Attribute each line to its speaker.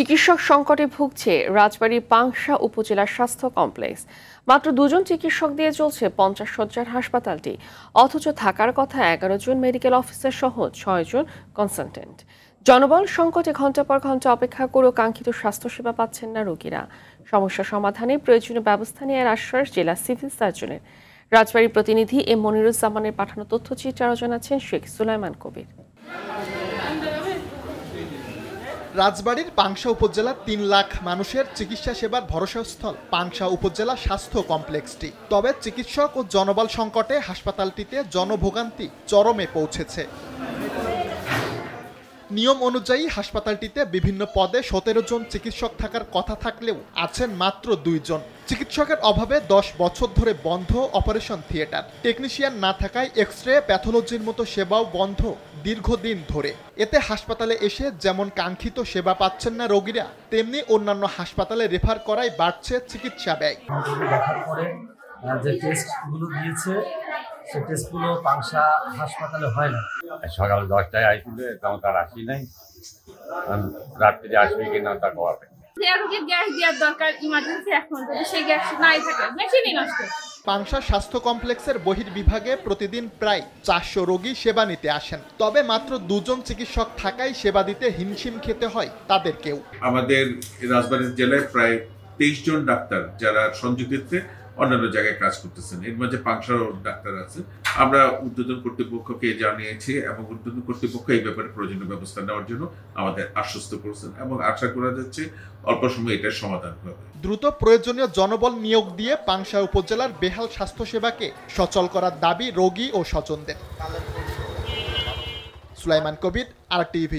Speaker 1: চিকিৎসক সংকটে ভুগছে রাজবাড়ীর পাংশা উপজেলার স্বাস্থ্য কমপ্লেক্স। মাত্র 2 জন চিকিৎসক দিয়ে চলছে 50 শয্যার হাসপাতালটি, অথচ থাকার কথা 11 জন মেডিকেল অফিসার সহ 6 জন কনসালটেন্ট। জনবল সংকটে ঘণ্টার পর ঘণ্টা অপেক্ষা করেও কাঙ্ক্ষিত স্বাস্থ্যসেবা পাচ্ছেন না রোগীরা। সমস্যা সমাধানে প্রয়োজনীয় ব্যবস্থা নেওয়ার আশ্বাস জেলা সিভিল সার্জনের। রাজবাড়ীর প্রতিনিধি এম মনিরুজ্জামানের পাঠানো তথ্যচিত্রে আরও জানাচ্ছেন শেখ সুলাইমান কবির।
Speaker 2: রাজবাড়ীর পাংশা উপজেলার 3 লাখ মানুষের চিকিৎসা সেবার ভরসাস্থল পাংশা উপজেলা স্বাস্থ্য কমপ্লেক্সটি। তবে চিকিৎসক ও জনবল সংকটে হাসপাতালটিতে জনভোগান্তি চরমে পৌঁছেছে। নিয়ম অনুযায়ী হাসপাতালটিতে বিভিন্ন পদে 17 জন চিকিৎসক থাকার কথা থাকলেও আছেন মাত্র 2 জন। চিকিৎসকের অভাবে 10 বছর ধরে বন্ধ অপারেশন থিয়েটার। টেকনিশিয়ান না থাকায় এক্স-রে, প্যাথোলজির মতো সেবাও বন্ধ দীর্ঘদিন ধরে। এতে হাসপাতালে এসে যেমন কাঙ্ক্ষিত সেবা পাচ্ছেন না রোগীরা, তেমনি অন্যান্য হাসপাতালে রেফার করায় বাড়ছে চিকিৎসা ব্যয়।
Speaker 3: যে টেস্টগুলো দিয়েছে সে টেস্টগুলো পাংশা হাসপাতালে হয় না।
Speaker 4: সকাল 10টায় আসছিল, তেমন তার আসি নাই, রাত্রে আসবে কিনা তা কবে।
Speaker 5: গ্যাস দেওয়ার দরকার ইমার্জেন্সি, এখন যদি সেই গ্যাস নাই থাকে মেশিনই নষ্ট।
Speaker 2: পাংশা স্বাস্থ্য কমপ্লেক্সের বহির্বিভাগে প্রতিদিন প্রায় 400 রোগী সেবা নিতে আসেন। তবে মাত্র 2 জন চিকিৎসক থাকায় সেবা দিতে হিমশিম খেতে হয় তাদেরকেও।
Speaker 6: আমাদের রাজবাড়ী জেলায় প্রায় 23 জন ডাক্তার যারা সংযুক্তিতে অন্যান্য জায়গায় কাজ করতেছেন, এর মাঝে পাংশার ডাক্তার আছে। আমরা ঊর্ধ্বতন কর্তৃপক্ষকে জানিয়েছি এবং ঊর্ধ্বতন কর্তৃপক্ষ এই ব্যাপারে প্রয়োজনীয় ব্যবস্থা নেওয়ার জন্য আমাদের আশ্বস্ত করেছেন এবং আশা করা যাচ্ছে অল্প সময়ে এটার সমাধান হবে।
Speaker 2: দ্রুত প্রয়োজনীয় জনবল নিয়োগ দিয়ে পাংশা উপজেলার বেহাল স্বাস্থ্যসেবাকে সচল করার দাবি রোগী ও স্বজনদের। সুলাইমান কবির, RTV।